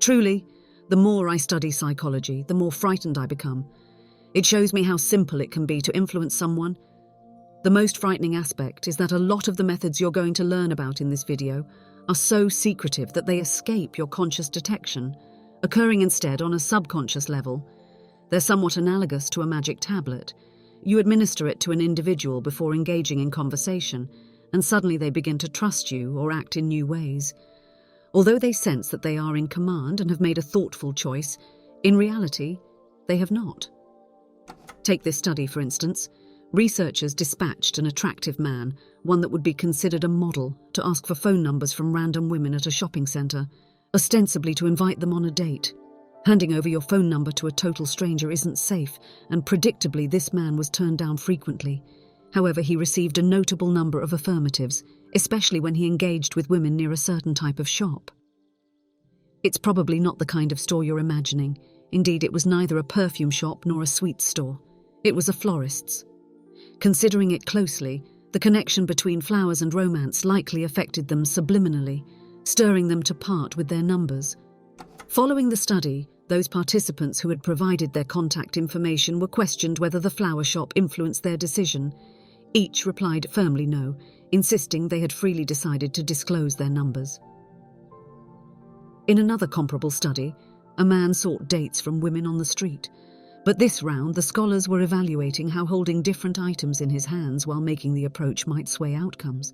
Truly, the more I study psychology, the more frightened I become. It shows me how simple it can be to influence someone. The most frightening aspect is that a lot of the methods you're going to learn about in this video are so secretive that they escape your conscious detection, occurring instead on a subconscious level. They're somewhat analogous to a magic tablet. You administer it to an individual before engaging in conversation, and suddenly they begin to trust you or act in new ways. Although they sense that they are in command and have made a thoughtful choice, in reality, they have not. Take this study, for instance. Researchers dispatched an attractive man, one that would be considered a model, to ask for phone numbers from random women at a shopping centre, ostensibly to invite them on a date. Handing over your phone number to a total stranger isn't safe, and predictably this man was turned down frequently. However, he received a notable number of affirmatives, especially when he engaged with women near a certain type of shop. It's probably not the kind of store you're imagining. Indeed, it was neither a perfume shop nor a sweets store. It was a florist's. Considering it closely, the connection between flowers and romance likely affected them subliminally, stirring them to part with their numbers. Following the study, those participants who had provided their contact information were questioned whether the flower shop influenced their decision. Each replied firmly no, insisting they had freely decided to disclose their numbers. In another comparable study, a man sought dates from women on the street. But this round, the scholars were evaluating how holding different items in his hands while making the approach might sway outcomes.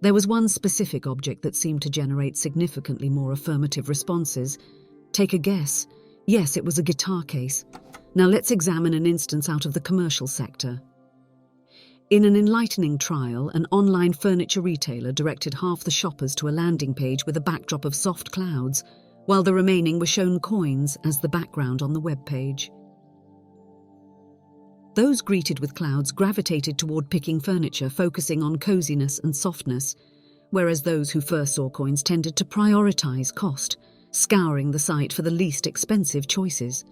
There was one specific object that seemed to generate significantly more affirmative responses. Take a guess. Yes, it was a guitar case. Now let's examine an instance out of the commercial sector. In an enlightening trial, an online furniture retailer directed half the shoppers to a landing page with a backdrop of soft clouds, while the remaining were shown coins as the background on the web page. Those greeted with clouds gravitated toward picking furniture, focusing on coziness and softness, whereas those who first saw coins tended to prioritize cost, scouring the site for the least expensive choices.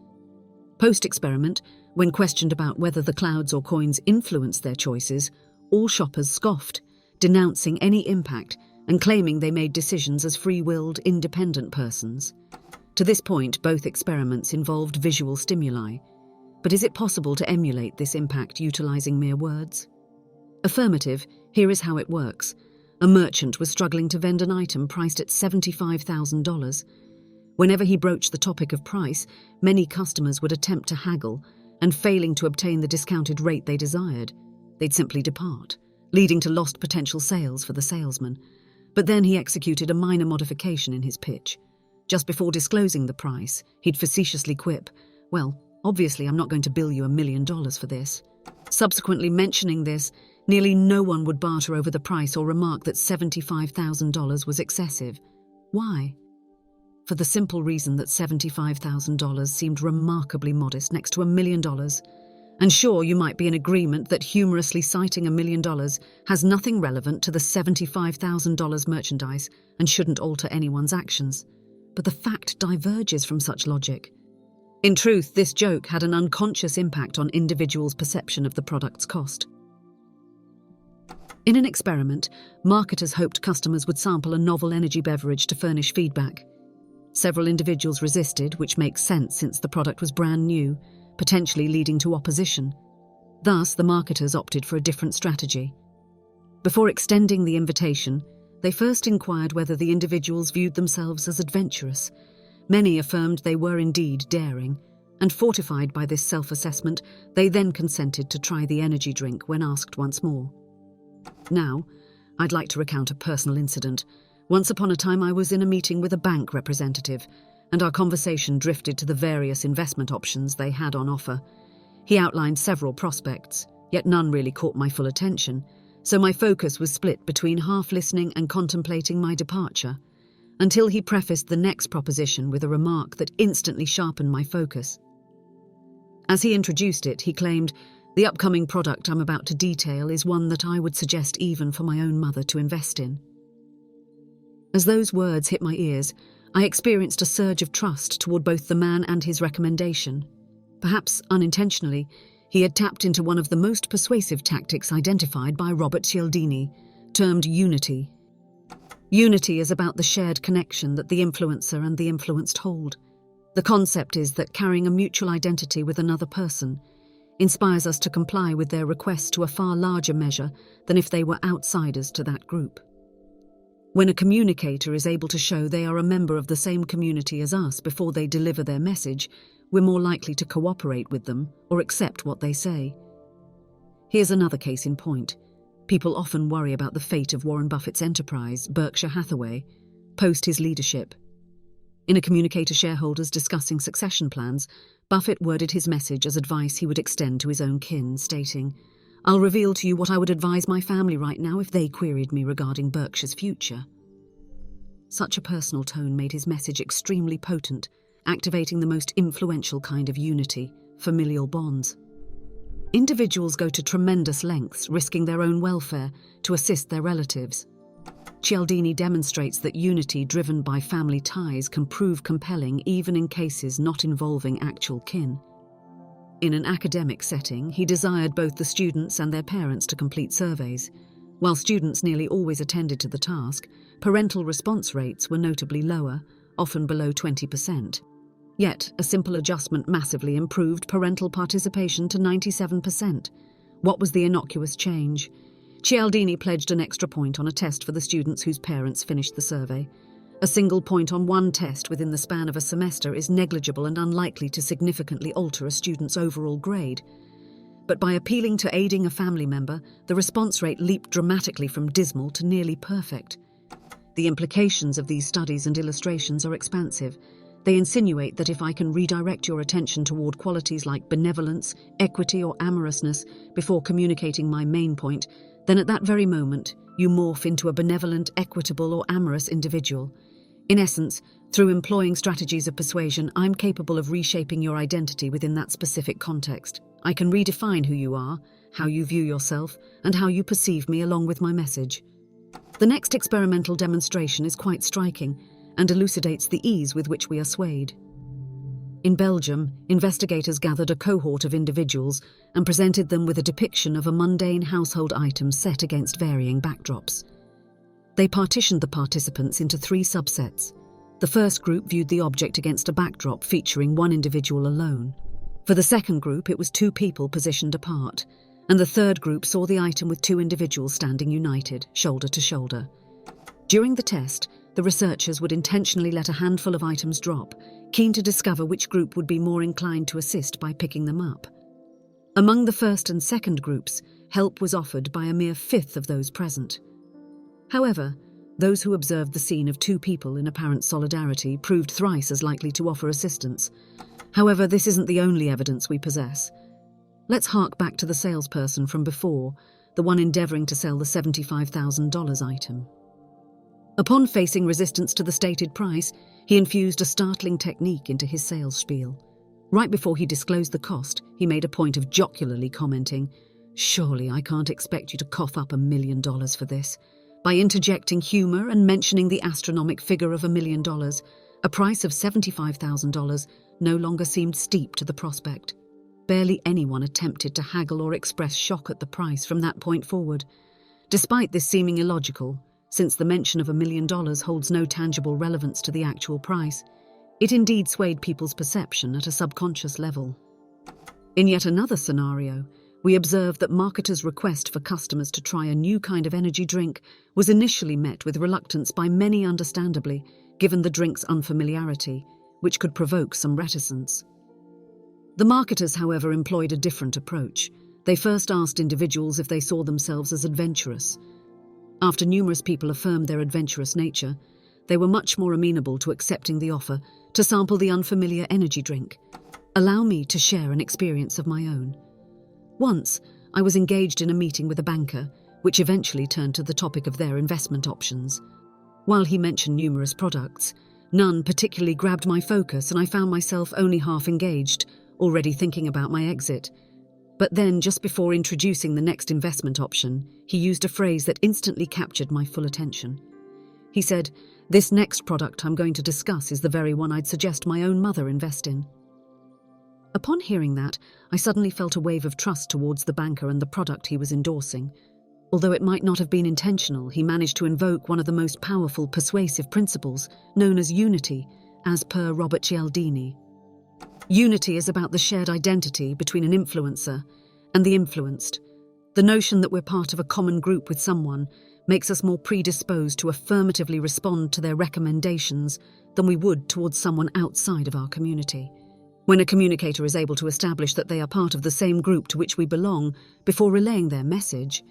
Post-experiment, when questioned about whether the clouds or coins influenced their choices, all shoppers scoffed, denouncing any impact and claiming they made decisions as free-willed, independent persons. To this point, both experiments involved visual stimuli. But is it possible to emulate this impact utilizing mere words? Affirmative, here is how it works. A merchant was struggling to vend an item priced at $75,000. Whenever he broached the topic of price, many customers would attempt to haggle, and failing to obtain the discounted rate they desired, they'd simply depart, leading to lost potential sales for the salesman. But then he executed a minor modification in his pitch. Just before disclosing the price, he'd facetiously quip, "Well, obviously I'm not going to bill you $1 million for this." Subsequently mentioning this, nearly no one would barter over the price or remark that $75,000 was excessive. Why? For the simple reason that $75,000 seemed remarkably modest next to $1 million. And sure, you might be in agreement that humorously citing $1 million has nothing relevant to the $75,000 merchandise and shouldn't alter anyone's actions. But the fact diverges from such logic. In truth, this joke had an unconscious impact on individuals' perception of the product's cost. In an experiment, marketers hoped customers would sample a novel energy beverage to furnish feedback. Several individuals resisted, which makes sense since the product was brand new, potentially leading to opposition. Thus, the marketers opted for a different strategy. Before extending the invitation, they first inquired whether the individuals viewed themselves as adventurous. Many affirmed they were indeed daring, and fortified by this self-assessment, they then consented to try the energy drink when asked once more. Now, I'd like to recount a personal incident. Once upon a time I was in a meeting with a bank representative, and our conversation drifted to the various investment options they had on offer. He outlined several prospects, yet none really caught my full attention, so my focus was split between half listening and contemplating my departure, until he prefaced the next proposition with a remark that instantly sharpened my focus. As he introduced it, he claimed, "The upcoming product I'm about to detail is one that I would suggest even for my own mother to invest in." As those words hit my ears, I experienced a surge of trust toward both the man and his recommendation. Perhaps unintentionally, he had tapped into one of the most persuasive tactics identified by Robert Cialdini, termed unity. Unity is about the shared connection that the influencer and the influenced hold. The concept is that carrying a mutual identity with another person inspires us to comply with their requests to a far larger measure than if they were outsiders to that group. When a communicator is able to show they are a member of the same community as us before they deliver their message, we're more likely to cooperate with them or accept what they say. Here's another case in point. People often worry about the fate of Warren Buffett's enterprise, Berkshire Hathaway, post his leadership. In a communique to shareholders discussing succession plans, Buffett worded his message as advice he would extend to his own kin, stating, "I'll reveal to you what I would advise my family right now if they queried me regarding Berkshire's future." Such a personal tone made his message extremely potent, activating the most influential kind of unity, familial bonds. Individuals go to tremendous lengths, risking their own welfare, to assist their relatives. Cialdini demonstrates that unity driven by family ties can prove compelling even in cases not involving actual kin. In an academic setting, he desired both the students and their parents to complete surveys. While students nearly always attended to the task, parental response rates were notably lower, often below 20%. Yet, a simple adjustment massively improved parental participation to 97%. What was the innocuous change? Cialdini pledged an extra point on a test for the students whose parents finished the survey. A single point on one test within the span of a semester is negligible and unlikely to significantly alter a student's overall grade. But by appealing to aiding a family member, the response rate leaped dramatically from dismal to nearly perfect. The implications of these studies and illustrations are expansive. They insinuate that if I can redirect your attention toward qualities like benevolence, equity, or amorousness before communicating my main point, then at that very moment, you morph into a benevolent, equitable, or amorous individual. In essence, through employing strategies of persuasion, I'm capable of reshaping your identity within that specific context. I can redefine who you are, how you view yourself, and how you perceive me along with my message. The next experimental demonstration is quite striking and elucidates the ease with which we are swayed. In Belgium, investigators gathered a cohort of individuals and presented them with a depiction of a mundane household item set against varying backdrops. They partitioned the participants into 3 subsets. The first group viewed the object against a backdrop featuring one individual alone. For the second group, it was 2 people positioned apart, and the third group saw the item with 2 individuals standing united, shoulder to shoulder. During the test, the researchers would intentionally let a handful of items drop, keen to discover which group would be more inclined to assist by picking them up. Among the first and second groups, help was offered by a mere 1/5 of those present. However, those who observed the scene of 2 people in apparent solidarity proved thrice as likely to offer assistance. However, this isn't the only evidence we possess. Let's hark back to the salesperson from before, the one endeavouring to sell the $75,000 item. Upon facing resistance to the stated price, he infused a startling technique into his sales spiel. Right before he disclosed the cost, he made a point of jocularly commenting, "Surely I can't expect you to cough up $1 million for this." By interjecting humour and mentioning the astronomical figure of $1 million, a price of $75,000 no longer seemed steep to the prospect. Barely anyone attempted to haggle or express shock at the price from that point forward. Despite this seeming illogical, since the mention of $1 million holds no tangible relevance to the actual price, it indeed swayed people's perception at a subconscious level. In yet another scenario, we observed that marketers' request for customers to try a new kind of energy drink was initially met with reluctance by many, understandably, given the drink's unfamiliarity, which could provoke some reticence. The marketers, however, employed a different approach. They first asked individuals if they saw themselves as adventurous. After numerous people affirmed their adventurous nature, they were much more amenable to accepting the offer to sample the unfamiliar energy drink. Allow me to share an experience of my own. Once, I was engaged in a meeting with a banker, which eventually turned to the topic of their investment options. While he mentioned numerous products, none particularly grabbed my focus, and I found myself only half engaged, already thinking about my exit. But then, just before introducing the next investment option, he used a phrase that instantly captured my full attention. He said, "This next product I'm going to discuss is the very one I'd suggest my own mother invest in." Upon hearing that, I suddenly felt a wave of trust towards the banker and the product he was endorsing. Although it might not have been intentional, he managed to invoke one of the most powerful persuasive principles, known as unity, as per Robert Cialdini. Unity is about the shared identity between an influencer and the influenced. The notion that we're part of a common group with someone makes us more predisposed to affirmatively respond to their recommendations than we would towards someone outside of our community. When a communicator is able to establish that they are part of the same group to which we belong before relaying their message,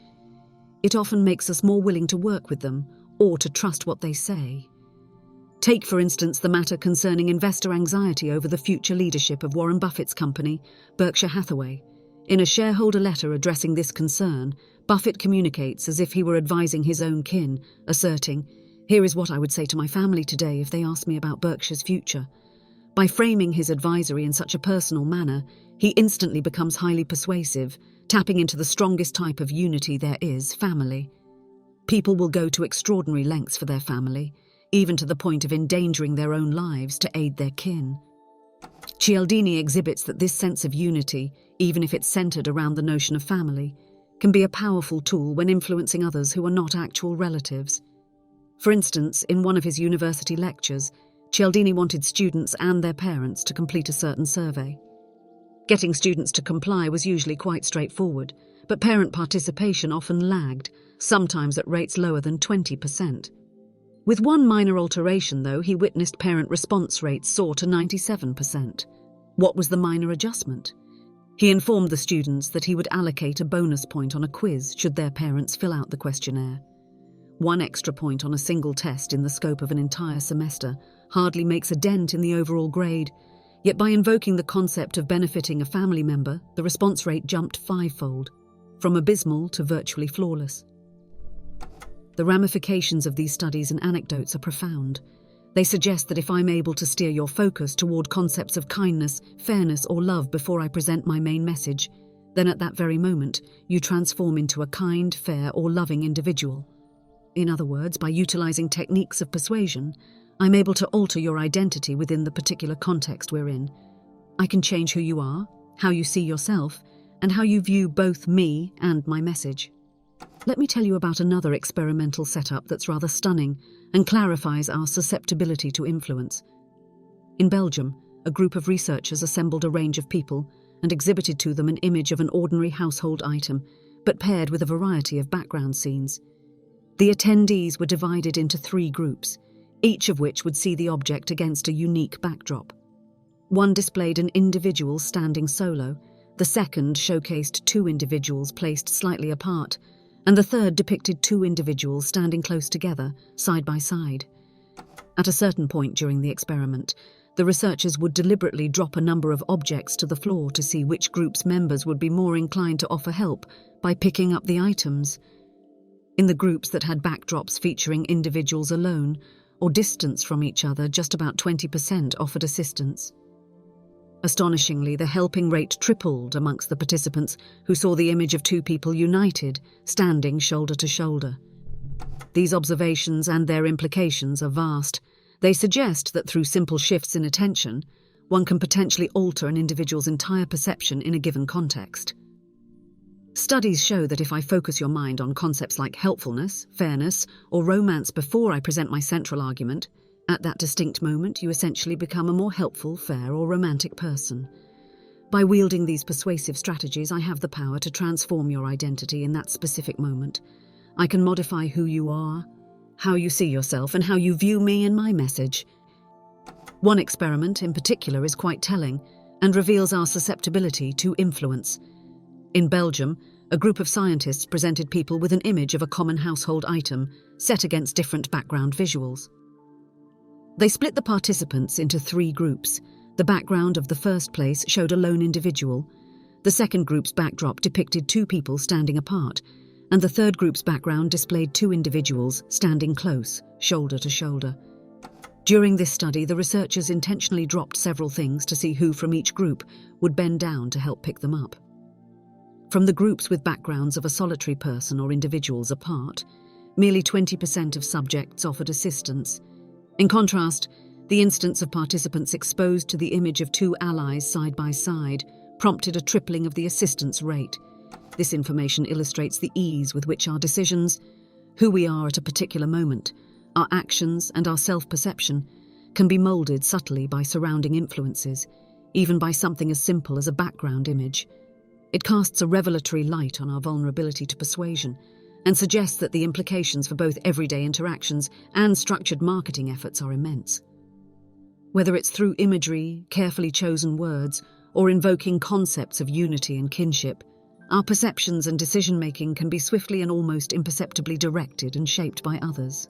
it often makes us more willing to work with them or to trust what they say. Take, for instance, the matter concerning investor anxiety over the future leadership of Warren Buffett's company, Berkshire Hathaway. In a shareholder letter addressing this concern, Buffett communicates as if he were advising his own kin, asserting, "Here is what I would say to my family today if they asked me about Berkshire's future." By framing his advisory in such a personal manner, he instantly becomes highly persuasive, tapping into the strongest type of unity there is, family. People will go to extraordinary lengths for their family, even to the point of endangering their own lives to aid their kin. Cialdini exhibits that this sense of unity, even if it's centered around the notion of family, can be a powerful tool when influencing others who are not actual relatives. For instance, in one of his university lectures, Cialdini wanted students and their parents to complete a certain survey. Getting students to comply was usually quite straightforward, but parent participation often lagged, sometimes at rates lower than 20%. With one minor alteration, though, he witnessed parent response rates soar to 97%. What was the minor adjustment? He informed the students that he would allocate a bonus point on a quiz should their parents fill out the questionnaire. One extra point on a single test in the scope of an entire semester hardly makes a dent in the overall grade, yet by invoking the concept of benefiting a family member, the response rate jumped fivefold, from abysmal to virtually flawless. The ramifications of these studies and anecdotes are profound. They suggest that if I'm able to steer your focus toward concepts of kindness, fairness, or love before I present my main message, then at that very moment, you transform into a kind, fair, or loving individual. In other words, by utilizing techniques of persuasion, I'm able to alter your identity within the particular context we're in. I can change who you are, how you see yourself, and how you view both me and my message. Let me tell you about another experimental setup that's rather stunning and clarifies our susceptibility to influence. In Belgium, a group of researchers assembled a range of people and exhibited to them an image of an ordinary household item, but paired with a variety of background scenes. The attendees were divided into 3 groups, each of which would see the object against a unique backdrop. One displayed an individual standing solo, the second showcased 2 individuals placed slightly apart, and the third depicted 2 individuals standing close together, side by side. At a certain point during the experiment, the researchers would deliberately drop a number of objects to the floor to see which group's members would be more inclined to offer help by picking up the items. In the groups that had backdrops featuring individuals alone or distance from each other, just about 20% offered assistance. Astonishingly, the helping rate tripled amongst the participants who saw the image of 2 people united, standing shoulder to shoulder. These observations and their implications are vast. They suggest that through simple shifts in attention, one can potentially alter an individual's entire perception in a given context. Studies show that if I focus your mind on concepts like helpfulness, fairness, or romance before I present my central argument, at that distinct moment you essentially become a more helpful, fair, or romantic person. By wielding these persuasive strategies, I have the power to transform your identity in that specific moment. I can modify who you are, how you see yourself, and how you view me and my message. One experiment in particular is quite telling and reveals our susceptibility to influence. In Belgium, a group of scientists presented people with an image of a common household item set against different background visuals. They split the participants into 3 groups. The background of the first place showed a lone individual. The second group's backdrop depicted 2 people standing apart, and the third group's background displayed 2 individuals standing close, shoulder to shoulder. During this study, the researchers intentionally dropped several things to see who from each group would bend down to help pick them up. From the groups with backgrounds of a solitary person or individuals apart, merely 20% of subjects offered assistance. In contrast, the instance of participants exposed to the image of 2 allies side by side prompted a tripling of the assistance rate. This information illustrates the ease with which our decisions, who we are at a particular moment, our actions and our self-perception can be molded subtly by surrounding influences, even by something as simple as a background image. It casts a revelatory light on our vulnerability to persuasion and suggests that the implications for both everyday interactions and structured marketing efforts are immense. Whether it's through imagery, carefully chosen words, or invoking concepts of unity and kinship, our perceptions and decision-making can be swiftly and almost imperceptibly directed and shaped by others.